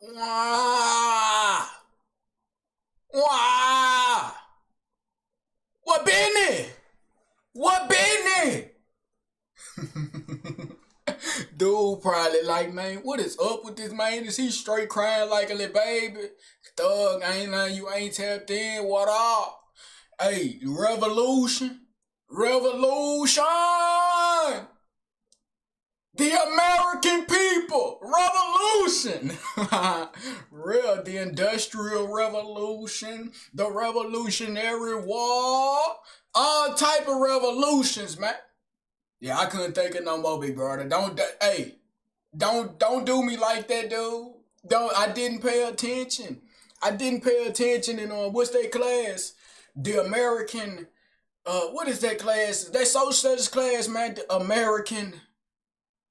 Wah! Wah! What business? What business? Dude probably like, man, what is up with this man? Is he straight crying like a little baby? Thug, ain't nothing you ain't tapped in. What up? Hey, revolution. Revolution! The American people! Revolution! Real, the Industrial Revolution, the Revolutionary War, all type of revolutions, man. Yeah, I couldn't think of no more, big brother. Don't do me like that, dude. I didn't pay attention. I didn't pay attention in what's that class? The American, what is that class? That social studies class, man. The American,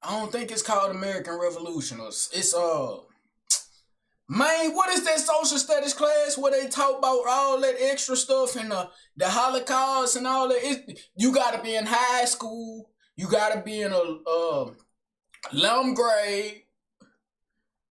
I don't think it's called American Revolution. It's man, what is that social studies class where they talk about all that extra stuff and the Holocaust and all that? You gotta be in high school. You gotta be in a 11th grade.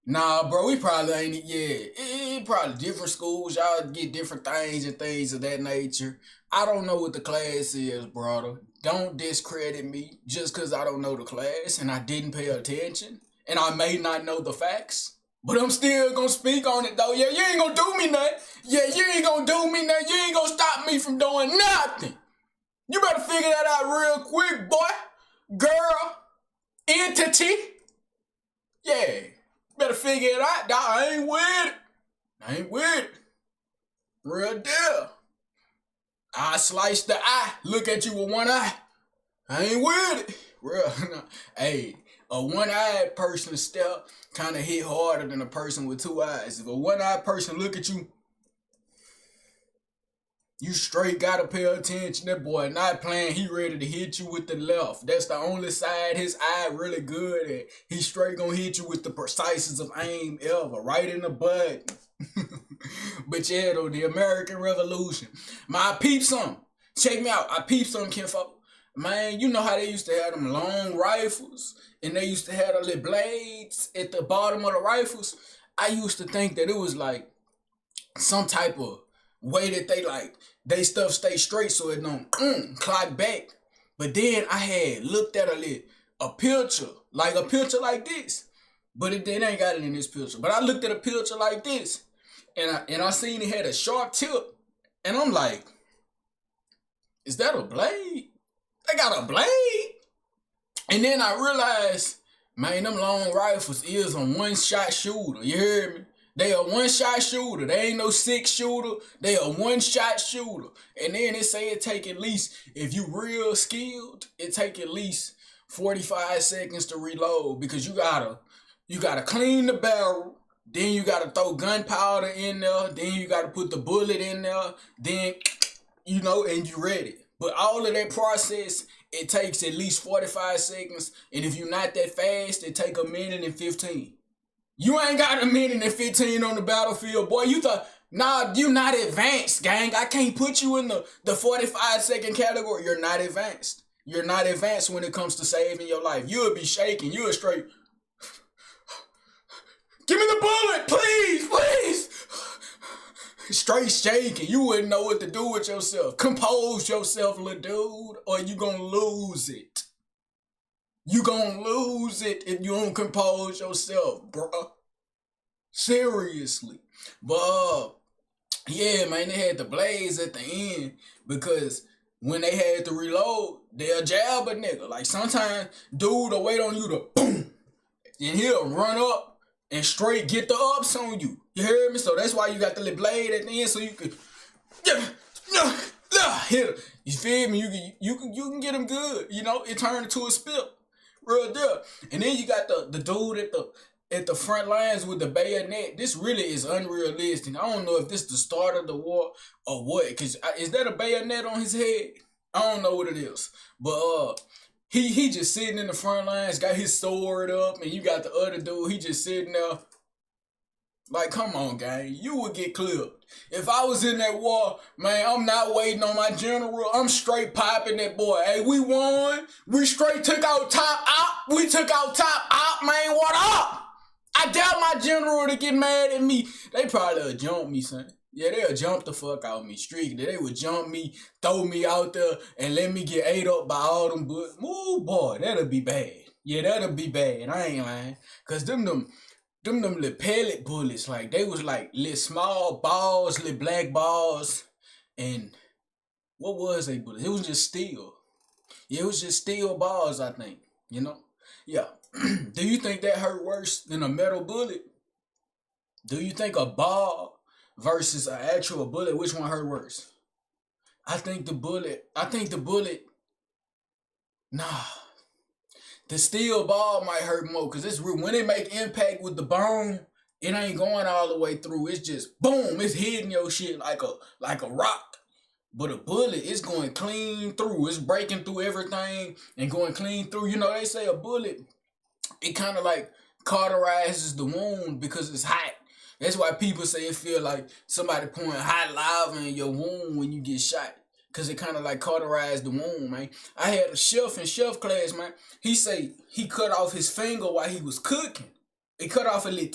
Nah, bro, we probably ain't it yet. It probably different schools. Y'all get different things and things of that nature. I don't know what the class is, brother. Don't discredit me just because I don't know the class and I didn't pay attention and I may not know the facts. But I'm still gonna speak on it though. Yeah, you ain't gonna do me nothing. Yeah, you ain't gonna do me nothing. You ain't gonna stop me from doing nothing. You better figure that out real quick, boy, girl, entity. Yeah, better figure it out, dog. I ain't with it. I ain't with it. Real deal. I slice the eye. Look at you with one eye. I ain't with it. Real. Hey, a one-eyed person step kind of hit harder than a person with two eyes. If a one-eyed person look at you, you straight gotta pay attention. That boy not playing. He ready to hit you with the left. That's the only side his eye really good at. He straight gonna hit you with the precisest of aim ever. Right in the butt. But yeah, though, the American Revolution. I peeped some. Check me out. I peeped some, kinfolk. Man, you know how they used to have them long rifles and they used to have the little blades at the bottom of the rifles. I used to think that it was like some type of way that they stuff stay straight so it don't clock back. But then I had looked at a picture like this. But it ain't got it in this picture. But I looked at a picture like this and I seen it had a sharp tip. And I'm like, is that a blade? They got a blade? And then I realized, man, them long rifles is a one-shot shooter. You hear me? They a one-shot shooter. They ain't no six shooter. They a one-shot shooter. And then it say it take at least, if you real skilled, it take at least 45 seconds to reload because you gotta clean the barrel. Then you gotta throw gunpowder in there. Then you gotta put the bullet in there. Then, and you ready. But all of that process, it takes at least 45 seconds. And if you're not that fast, it take a minute and 15. You ain't got a minute and 15 on the battlefield, boy. You thought, nah, you not advanced, gang. I can't put you in the 45-second category. You're not advanced. You're not advanced when it comes to saving your life. You'll be shaking. You'll straight, give me the bullet, please, please. Straight shaking. You wouldn't know what to do with yourself. Compose yourself, little dude, or you gonna lose it. You gonna lose it if you don't compose yourself, bro. Seriously. But, yeah, man, they had the blades at the end because when they had to reload, they'll jab a nigga. Like, sometimes dude will wait on you to boom, and he'll run up and straight get the ups on you. You hear me? So that's why you got the little blade at the end so you can hit him. You feel me? You can get him good. It turned into a spit. Real deal. And then you got the dude at the front lines with the bayonet. This really is unrealistic. I don't know if this is the start of the war or what. Cause is that a bayonet on his head? I don't know what it is. But he just sitting in the front lines, got his sword up, and you got the other dude, he just sitting there. Like, come on, gang. You would get clipped. If I was in that war, man, I'm not waiting on my general. I'm straight popping that boy. Hey, we won. We straight took out top out. We took out top out, man. What up? I doubt my general to get mad at me. They probably would jump me, son. Yeah, they'll jump the fuck out of me strictly. They would jump me, throw me out there, and let me get ate up by all them bullets. Ooh, boy, that'll be bad. Yeah, that'll be bad. I ain't lying. Cause them little pellet bullets, like they was like little small balls, little black balls, and what was they bullets? It was just steel. Yeah, it was just steel balls, I think. You know? Yeah. Do you think that hurt worse than a metal bullet? Do you think a ball versus an actual bullet, which one hurt worse? I think the bullet. Nah. The steel ball might hurt more because it's when it make impact with the bone, it ain't going all the way through. It's just boom, it's hitting your shit like a rock. But a bullet, it's going clean through. It's breaking through everything and going clean through. You know, they say a bullet, it kind of like cauterizes the wound because it's hot. That's why people say it feel like somebody pouring hot lava in your wound when you get shot. Cause it kind of like cauterized the wound, man. I had a chef in chef class, man. He say he cut off his finger while he was cooking. He cut off a little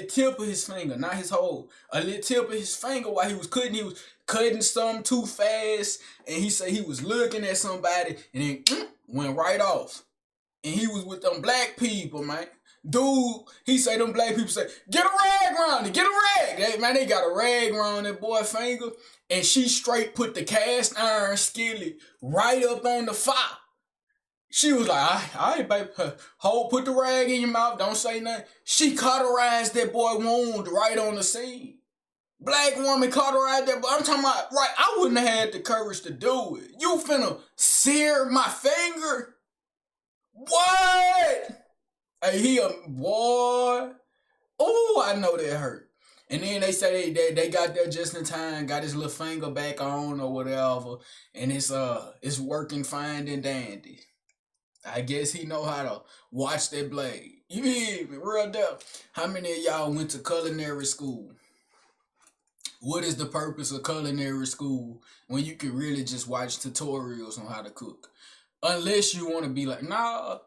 tip of his finger, not his whole. A little tip of his finger while he was cooking. He was cutting something too fast, and he said he was looking at somebody, and then went right off. And he was with them black people, man. Dude, he say them black people say, get a rag around it, get a rag. Man, they got a rag around that boy finger, and she straight put the cast iron skillet right up on the fire. She was like, all right, baby, put the rag in your mouth, don't say nothing. She cauterized that boy wound right on the scene. Black woman cauterized that boy. I'm talking about, right, I wouldn't have had the courage to do it. You finna sear my finger? What? Hey, he a boy. Oh, I know that hurt. And then they say they got there just in time, got his little finger back on or whatever, and it's working fine and dandy. I guess he know how to watch that blade. You hear me? Real deal. How many of y'all went to culinary school? What is the purpose of culinary school when you can really just watch tutorials on how to cook? Unless you want to be like, nah,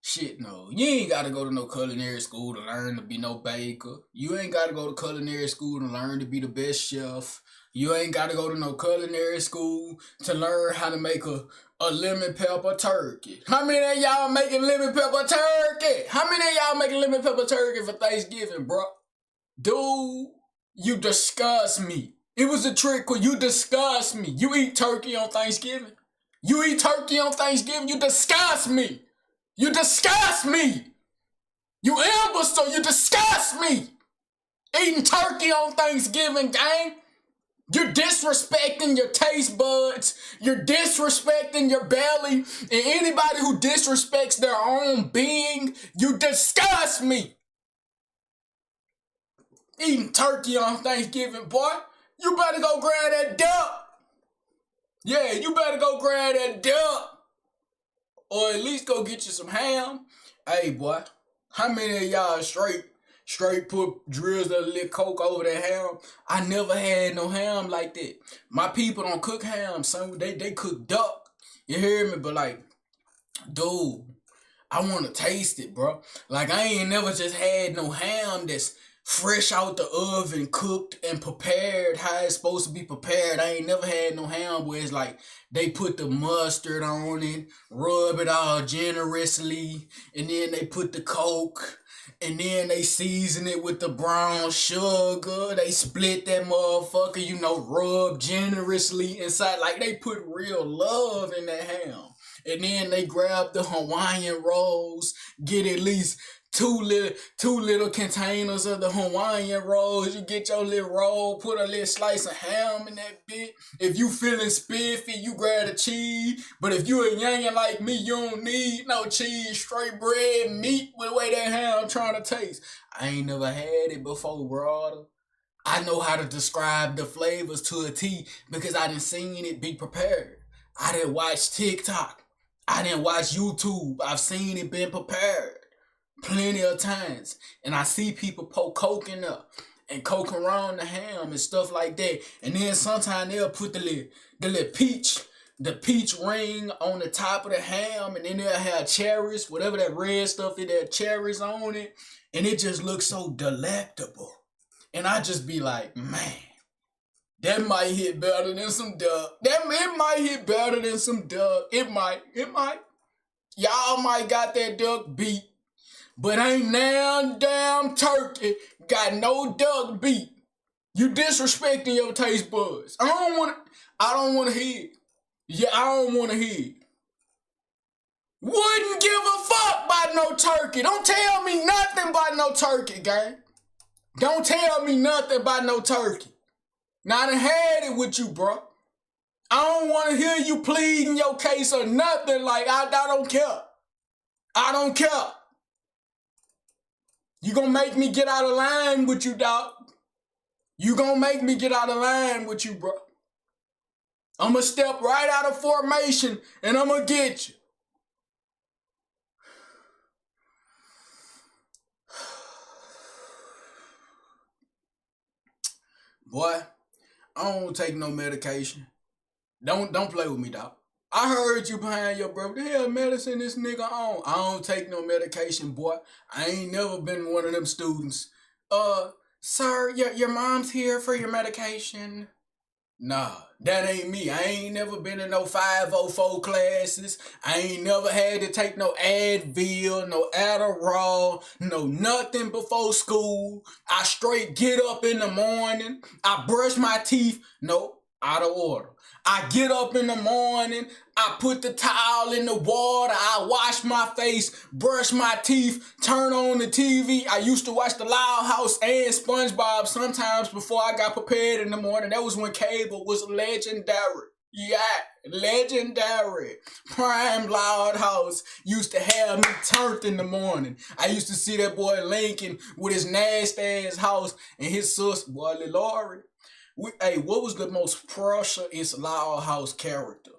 shit, no. You ain't got to go to no culinary school to learn to be no baker. You ain't got to go to culinary school to learn to be the best chef. You ain't got to go to no culinary school to learn how to make a lemon pepper turkey. How many of y'all making lemon pepper turkey? How many of y'all making lemon pepper turkey for Thanksgiving, bro? Dude, you disgust me. It was a trick where you disgust me. You eat turkey on Thanksgiving? You eat turkey on Thanksgiving? You disgust me. You disgust me. You imbecile, you disgust me. Eating turkey on Thanksgiving, gang. You're disrespecting your taste buds. You're disrespecting your belly. And anybody who disrespects their own being, you disgust me. Eating turkey on Thanksgiving, boy. You better go grab that duck. Yeah, you better go grab that duck. Or at least go get you some ham. Hey, boy. How many of y'all straight put drills of lit coke over that ham? I never had no ham like that. My people don't cook ham, son. They cook duck. You hear me? But like, dude, I want to taste it, bro. Like, I ain't never just had no ham that's fresh out the oven, cooked and prepared how it's supposed to be prepared. I ain't never had no ham where it's like they put the mustard on it, rub it all generously, and then they put the coke, and then they season it with the brown sugar. They split that motherfucker, rub generously inside. Like, they put real love in that ham. And then they grab the Hawaiian rolls, get at least two little containers of the Hawaiian rolls. You get your little roll, put a little slice of ham in that bit. If you feeling spiffy, you grab the cheese. But if you a youngin' like me, you don't need no cheese, straight bread, meat with the way that ham trying to taste. I ain't never had it before, brother. I know how to describe the flavors to a T because I done seen it be prepared. I didn't watch TikTok. I didn't watch YouTube. I've seen it been prepared plenty of times. And I see people pour coke in there and coke around the ham and stuff like that. And then sometimes they'll put the little peach ring on the top of the ham, and then they'll have cherries, whatever that red stuff is, there cherries on it. and it just looks so delectable. And I just be like, man, that might hit better than some duck. It might hit better than some duck. It might. Y'all might got that duck beat, but ain't now damn turkey got no duck beat. You disrespecting your taste buds. I don't want to hear it. Yeah, I don't want to hear it. Wouldn't give a fuck about no turkey. Don't tell me nothing about no turkey, gang. Don't tell me nothing about no turkey. Now I done had it with you, bro. I don't want to hear you pleading your case or nothing. Like, I don't care. I don't care. You gonna make me get out of line with you, dog. You gonna make me get out of line with you, bro. I'm gonna step right out of formation and I'm gonna get you. Boy, I don't take no medication. Don't play with me, dog. I heard you behind your bro. The hell medicine this nigga on? I don't take no medication, boy. I ain't never been one of them students. Sir, your mom's here for your medication. Nah, that ain't me. I ain't never been in no 504 classes. I ain't never had to take no Advil, no Adderall, no nothing before school. I straight get up in the morning. I brush my teeth. Nope, out of order. I get up in the morning, I put the towel in the water, I wash my face, brush my teeth, turn on the TV. I used to watch The Loud House and SpongeBob sometimes before I got prepared in the morning. That was when cable was legendary. Yeah, legendary. Prime Loud House used to have me turned in the morning. I used to see that boy Lincoln with his nasty ass house and his sister, boy, Lil Lori. What was the most precious Loud House character?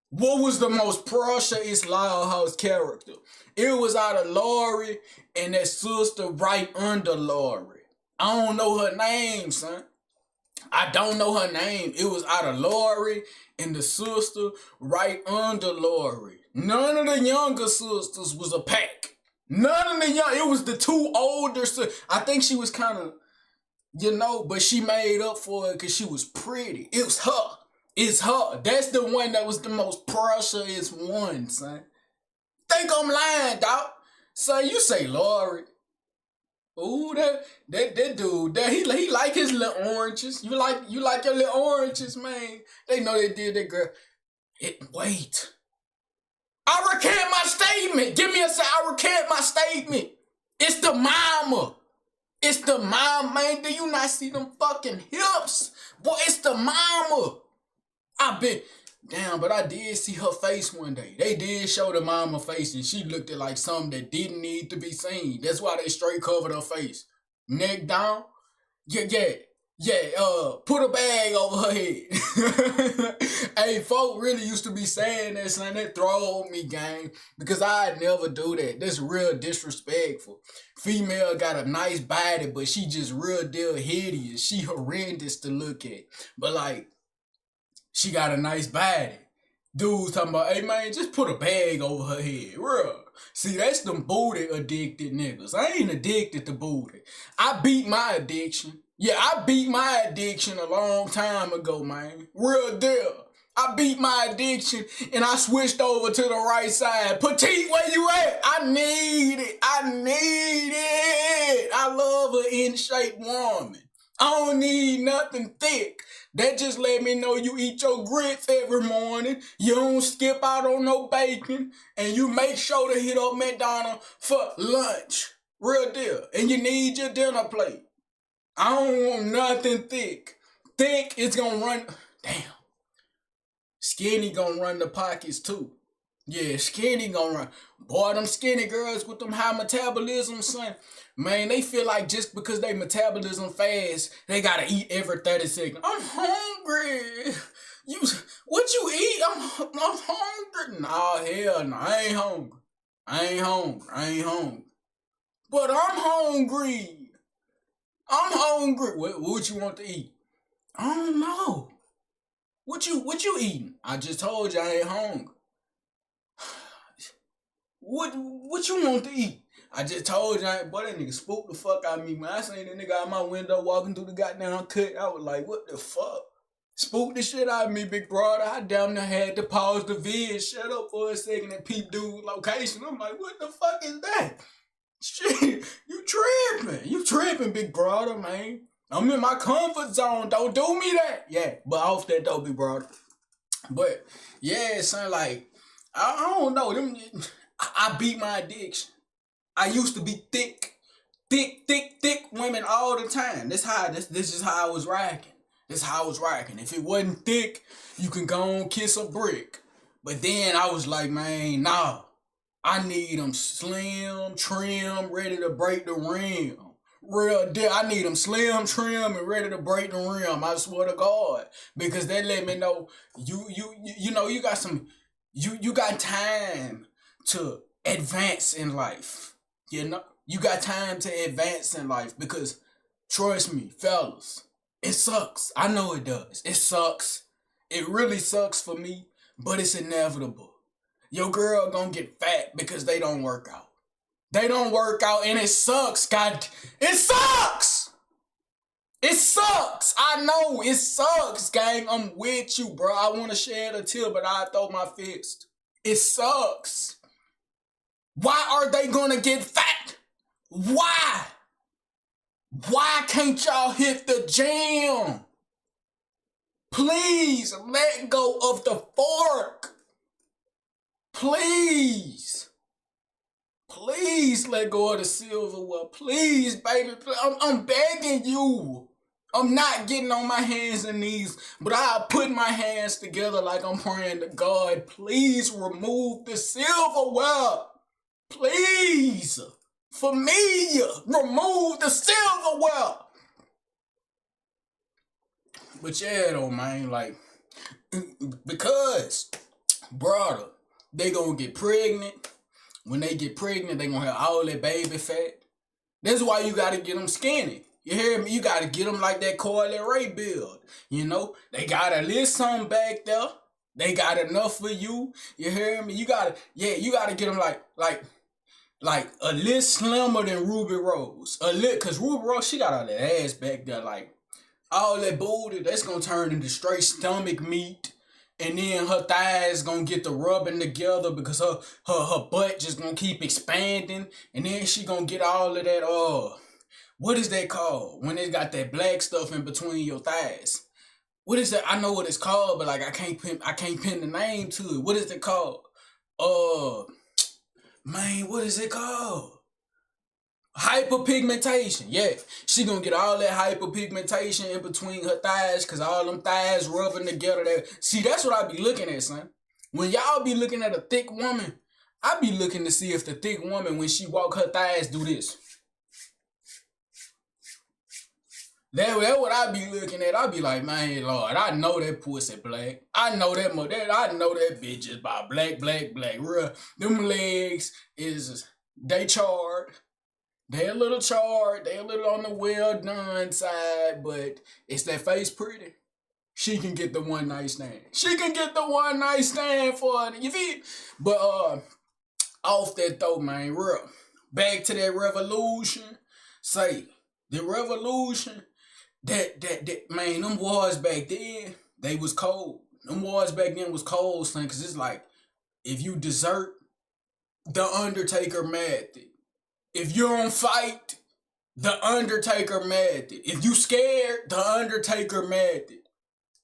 What was the most precious Loud House character? It was out of Lori and that sister right under Lori. I don't know her name, son. I don't know her name. It was out of Lori and the sister right under Lori. None of the younger sisters was a pack. None of the young. It was the two older sisters. I think she was kind of, but she made up for it because she was pretty. It was her. It's her. That's the one that was the most precious one, son. Think I'm lying, dog. Son, you say Lori. Ooh, that dude, he like his little oranges. You like your little oranges, man. They know they did that, girl. Wait. I recant my statement. Give me a second. I recant my statement. It's the mama. It's the mama, man. Do you not see them fucking hips? Boy, it's the mama. But I did see her face one day. They did show the mama face and she looked at like something that didn't need to be seen. That's why they straight covered her face. Neck down. Put a bag over her head. Hey, folk really used to be saying that, son. That throwed me, gang. Because I'd never do that. That's real disrespectful. Female got a nice body, but she just real deal hideous. She horrendous to look at. But like, she got a nice body. Dudes talking about, hey man, just put a bag over her head. Real. See, that's them booty addicted niggas. I ain't addicted to booty. I beat my addiction. Yeah, I beat my addiction a long time ago, man. Real deal. I beat my addiction and I switched over to the right side. Petite, where you at? I need it. I love an in-shape woman. I don't need nothing thick. That just let me know you eat your grits every morning. You don't skip out on no bacon. And you make sure to hit up McDonald's for lunch. Real deal. And you need your dinner plate. I don't want nothing thick. Thick is gonna run. Damn. Skinny gonna run the pockets too. Yeah, skinny gonna run. Boy, them skinny girls with them high metabolism, son. Man, they feel like just because they metabolism fast, they gotta eat every 30 seconds. I'm hungry. What you eat? I'm hungry. Nah, hell no. I ain't hungry. But I'm hungry. What you want to eat? I don't know. What you eating? I just told you I ain't hungry. What you want to eat? I just told you, boy, that nigga spooked the fuck out of me, man. I seen that nigga out my window walking through the goddamn cut. I was like, what the fuck? Spooked the shit out of me, big brother. I damn near had to pause the vid, shut up for a second and peep dude location. I'm like, what the fuck is that? Shit, you tripping, big brother, man. I'm in my comfort zone. Don't do me that. Yeah, but off that though, big brother. But yeah, son, like I don't know. I beat my addiction. I used to be thick women all the time. This is how I was rocking. If it wasn't thick, you can go on kiss a brick. But then I was like, man, nah. I need them slim, trim, ready to break the rim. Real deal. I need them slim, trim, and ready to break the rim. I swear to God, because they let me know you know you got some you got time to advance in life. You know you got time to advance in life because trust me, fellas, it sucks. I know it does. It sucks. It really sucks for me, but it's inevitable. Your girl gonna get fat because they don't work out. They don't work out and it sucks, God. It sucks! It sucks! I know, it sucks, gang. I'm with you, bro. I want to shed a tear, but I throw my fist. It sucks. Why are they gonna get fat? Why? Why can't y'all hit the gym? Please let go of the fork. Please let go of the silverware. Please, baby. I'm begging you. I'm not getting on my hands and knees, but I'll put my hands together like I'm praying to God. Please remove the silverware. Please. For me, remove the silverware. But yeah, though, man, like, because, brother, they gonna get pregnant. When they get pregnant, they gonna have all that baby fat. That's why you gotta get them skinny. You hear me? You gotta get them like that Coily Ray build. You know, they got a little something back there. They got enough for you. You hear me? You gotta get them like a little slimmer than Ruby Rose. Cause Ruby Rose, she got all that ass back there, like all that booty. That's gonna turn into straight stomach meat. And then her thighs gonna get the rubbing together because her butt just gonna keep expanding. And then she gonna get all of that, what is that called? When it got that black stuff in between your thighs. What is that? I know what it's called, but like I can't pin the name to it. What is it called? Man, what is it called? Hyperpigmentation. Yeah, she gonna get all that hyperpigmentation in between her thighs because all them thighs rubbing together. See, that's what I be looking at, son. When y'all be looking at a thick woman, I be looking to see if the thick woman, when she walk, her thighs do this. That's what I be looking at. I be like, man, Lord, I know that pussy black. I know that bitch is by black. Real, them legs they charred. They a little charred, they a little on the well done side, but it's that face pretty. She can get the one night stand. For it. You feel? But off that though, man, real. Back to that revolution. Say, the revolution, that man, them wars back then, they was cold. Them wars back then was cold, son, cause it's like, if you desert, the Undertaker method. If you don't fight, the Undertaker method. If you scared, the Undertaker method.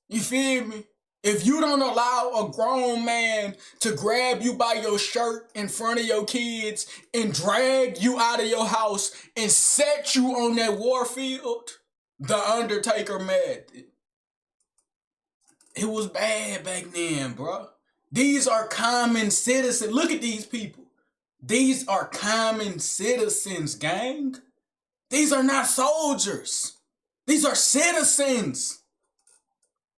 You feel me? If you don't allow a grown man to grab you by your shirt in front of your kids and drag you out of your house and set you on that war field, the Undertaker method. It was bad back then, bro. These are common citizens. Look at these people. These are common citizens, gang. These are not soldiers. These are citizens.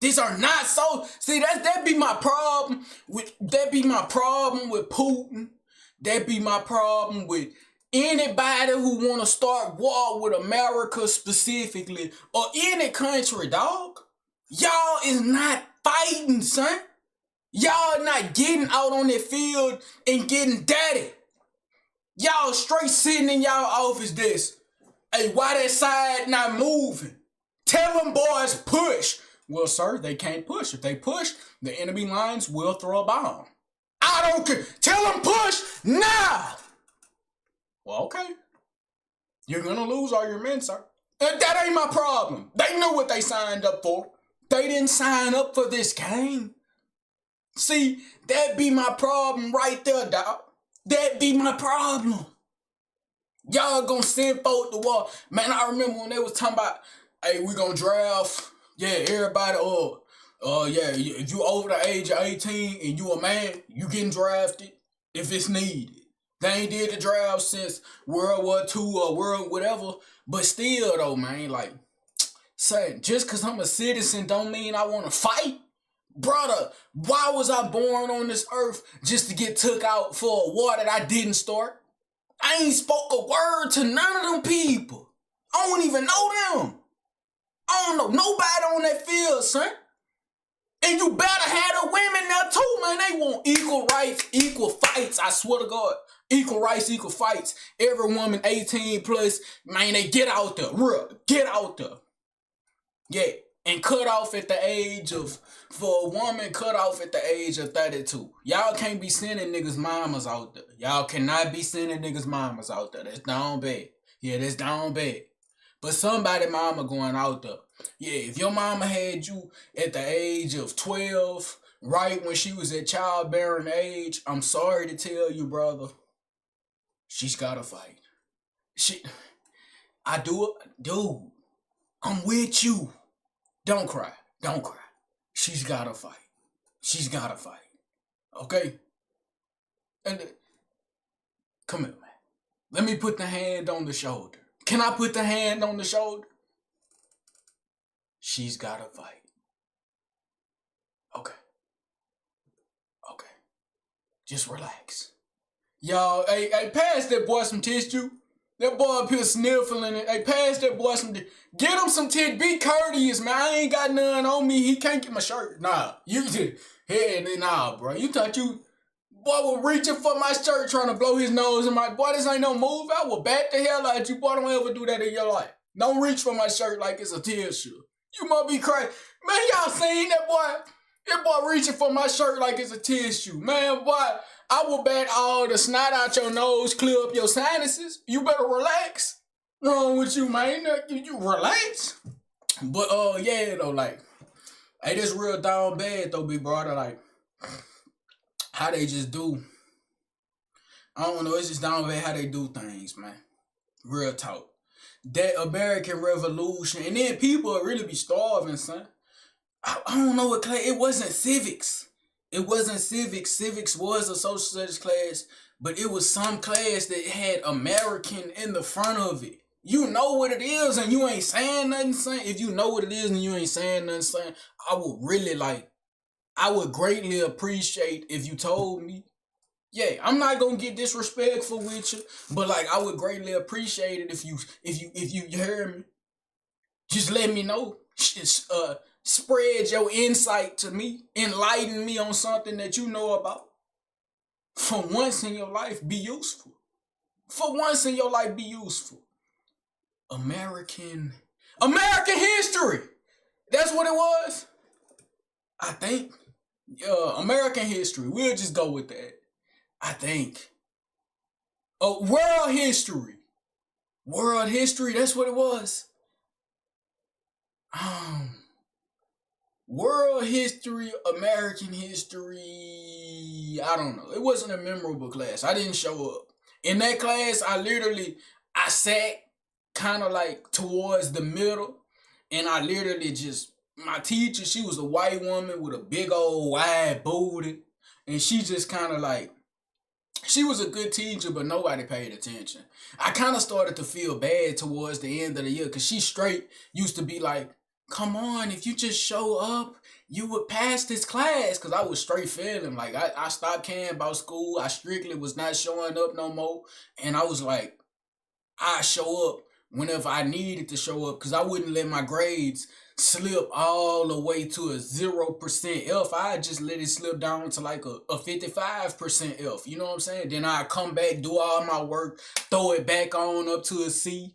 These are not soldiers. See, that be my problem with Putin. That be my problem with anybody who want to start war with America specifically or any country, dog. Y'all is not fighting, son. Y'all not getting out on the field and getting dirty. Y'all straight sitting in y'all office desk. Hey, why that side not moving? Tell them boys push. Well, sir, they can't push. If they push, the enemy lines will throw a bomb. I don't care. Tell them push now. Well, okay. You're gonna lose all your men, sir. That ain't my problem. They know what they signed up for. They didn't sign up for this game. See, that be my problem right there, dog. That be my problem. Y'all gonna send folk to war. Man, I remember when they was talking about, hey, we gonna draft, everybody, if you over the age of 18 and you a man, you getting drafted if it's needed. They ain't did the draft since World War II or World whatever, but still though, man, like, son, just cause I'm a citizen don't mean I wanna fight. Brother, why was I born on this earth just to get took out for a war that I didn't start? I ain't spoke a word to none of them people. I don't even know them. I don't know nobody on that field, son. And you better have the women there too, man. They want equal rights, equal fights. I swear to God. Equal rights, equal fights. Every woman 18 plus, man, they get out there. Real, get out there. Yeah. And cut off at the age of, for a woman, cut off at the age of 32. Y'all can't be sending niggas' mamas out there. Y'all cannot be sending niggas' mamas out there. That's down bad. Yeah, that's down bad. But somebody mama going out there. Yeah, if your mama had you at the age of 12, right when she was at childbearing age, I'm sorry to tell you, brother, she's gotta fight. Dude, I'm with you. Don't cry. Don't cry. She's gotta fight. She's gotta fight. Okay? And come here, man. Let me put the hand on the shoulder. Can I put the hand on the shoulder? She's gotta fight. Okay. Okay. Just relax. Y'all, hey, pass that boy some tissue. That boy up here sniffling it. Hey, pass that boy some. Get him some tissue. Be courteous, man. I ain't got none on me. He can't get my shirt. Nah, you did. Hey, nah, bro. You thought you. Boy was reaching for my shirt trying to blow his nose in my. Boy, this ain't no move. I will bat the hell out you. Boy, don't ever do that in your life. Don't reach for my shirt like it's a tissue. You must be crazy. Man, y'all seen that boy? That boy reaching for my shirt like it's a tissue. Man, boy. I will bat all the snot out your nose, clear up your sinuses. You better relax. Wrong with you, man? You relax. But yeah, though, like, hey, this real down bad though, big brother. Like, how they just do. I don't know. It's just down bad how they do things, man. Real talk. That American Revolution, and then people really be starving, son. I don't know what class. It wasn't civics. It wasn't civics. Civics was a social studies class, but it was some class that had American in the front of it. You know what it is and you ain't saying nothing, son. If you know what it is and you ain't saying nothing, son, I would greatly appreciate if you told me. Yeah, I'm not gonna get disrespectful with you, but like I would greatly appreciate it if you hear me. Just let me know. Spread your insight to me. Enlighten me on something that you know about. For once in your life, be useful. For once in your life, be useful. American history. That's what it was. I think. American history. We'll just go with that. I think. World history. World history. That's what it was. World history, American history, I don't know. It wasn't a memorable class. I didn't show up. In that class, I sat kind of like towards the middle, and I literally just, my teacher, she was a white woman with a big old wide booty, and she just kind of like, she was a good teacher, but nobody paid attention. I kind of started to feel bad towards the end of the year, because she straight used to be like, come on, if you just show up, you would pass this class. Because I was straight feeling like I stopped caring about school. I strictly was not showing up no more. And I was like, I show up whenever I needed to show up, because I wouldn't let my grades slip all the way to a 0% F. I just let it slip down to like a 55% F. You know what I'm saying? Then I come back, do all my work, throw it back on up to a C.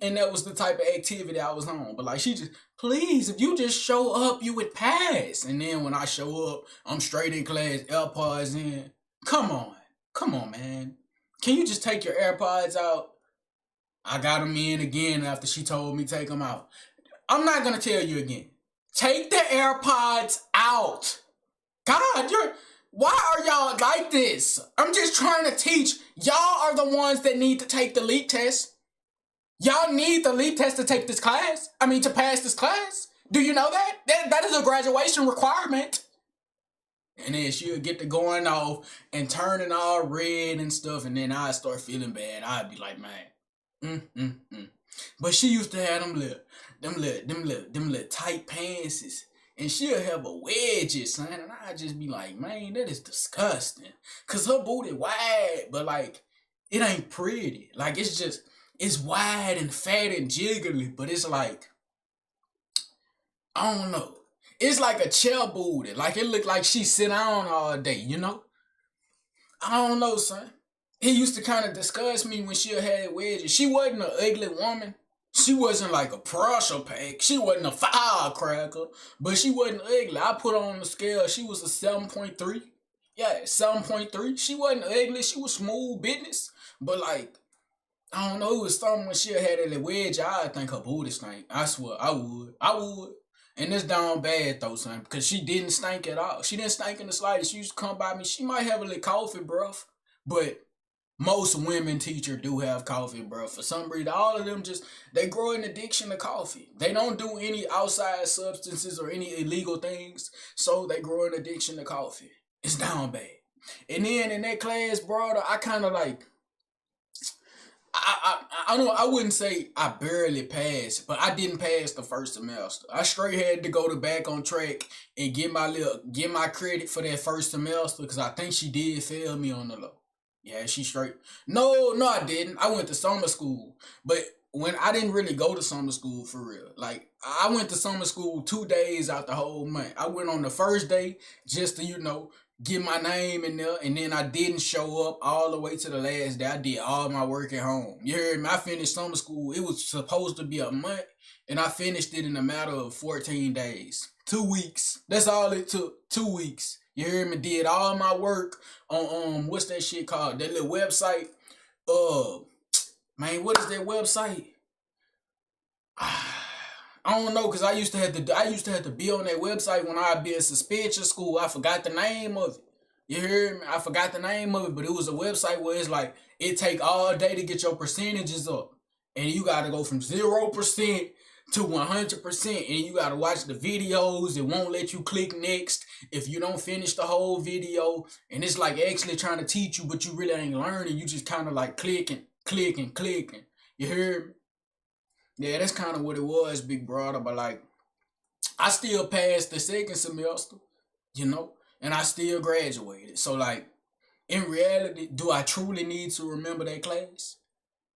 And that was the type of activity I was on. But like she just, please, if you just show up, you would pass. And then when I show up, I'm straight in class, AirPods in. Come on. Come on, man. Can you just take your AirPods out? I got them in again after she told me take them out. I'm not gonna tell you again. Take the AirPods out. God, why are y'all like this? I'm just trying to teach. Y'all are the ones that need to take the LEAP test. Y'all need the LEAP test to take this class. I mean, to pass this class. Do you know that? That is a graduation requirement. And then she'll get to going off and turning all red and stuff, and then I start feeling bad. I'd be like, man, But she used to have them little tight pantses, and she'll have a wedges, son, and I'd just be like, man, that is disgusting. Cause her booty wide, but like, it ain't pretty. Like it's wide and fat and jiggly, but it's like, I don't know. It's like a chair booty. Like it looked like she sit down all day, you know? I don't know, son. It used to kind of disgust me when she had wedges. She wasn't an ugly woman. She wasn't like a pressure pack. She wasn't a firecracker. But she wasn't ugly. I put her on the scale. She was a 7.3. Yeah, 7.3. She wasn't ugly. She was smooth business. But like, I don't know. It was something when she had that wedge. I'd think her booty stank. I swear, I would. And it's down bad though, son, because she didn't stink at all. She didn't stink in the slightest. She used to come by me. She might have a little coffee breath, but most women teacher do have coffee breath. For some reason, all of them they grow an addiction to coffee. They don't do any outside substances or any illegal things, so they grow an addiction to coffee. It's down bad. And then in that class, brother, I kind of like, I wouldn't say I barely passed, but I didn't pass the first semester. I straight had to go back on track and get my credit for that first semester, because I think she did fail me on the low. Yeah, she straight. No, I didn't. I went to summer school, but when I didn't really go to summer school for real. Like I went to summer school 2 days out the whole month. I went on the first day just to get my name in there, and then I didn't show up all the way to the last day. I did all my work at home. You heard me? I finished summer school. It was supposed to be a month, and I finished it in a matter of 14 days. 2 weeks. That's all it took. 2 weeks. You heard me? Did all my work on what's that shit called? That little website. Man, what is that website? I don't know, cause I used to have to be on that website when I'd be in suspension school. I forgot the name of it. You hear me? I forgot the name of it, but it was a website where it's like it take all day to get your percentages up, and you gotta go from 0% to 100%, and you gotta watch the videos. It won't let you click next if you don't finish the whole video, and it's like actually trying to teach you, but you really ain't learning. You just kind of like clicking. You hear me? Yeah, that's kind of what it was, big brother. But like, I still passed the second semester, and I still graduated. So like, in reality, do I truly need to remember that class?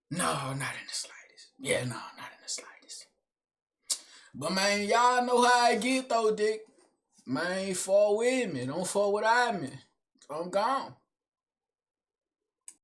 No, not in the slightest. Yeah, no, not in the slightest. But man, y'all know how I get though, Dick. Man, fall with me. Don't fall without me. I'm gone.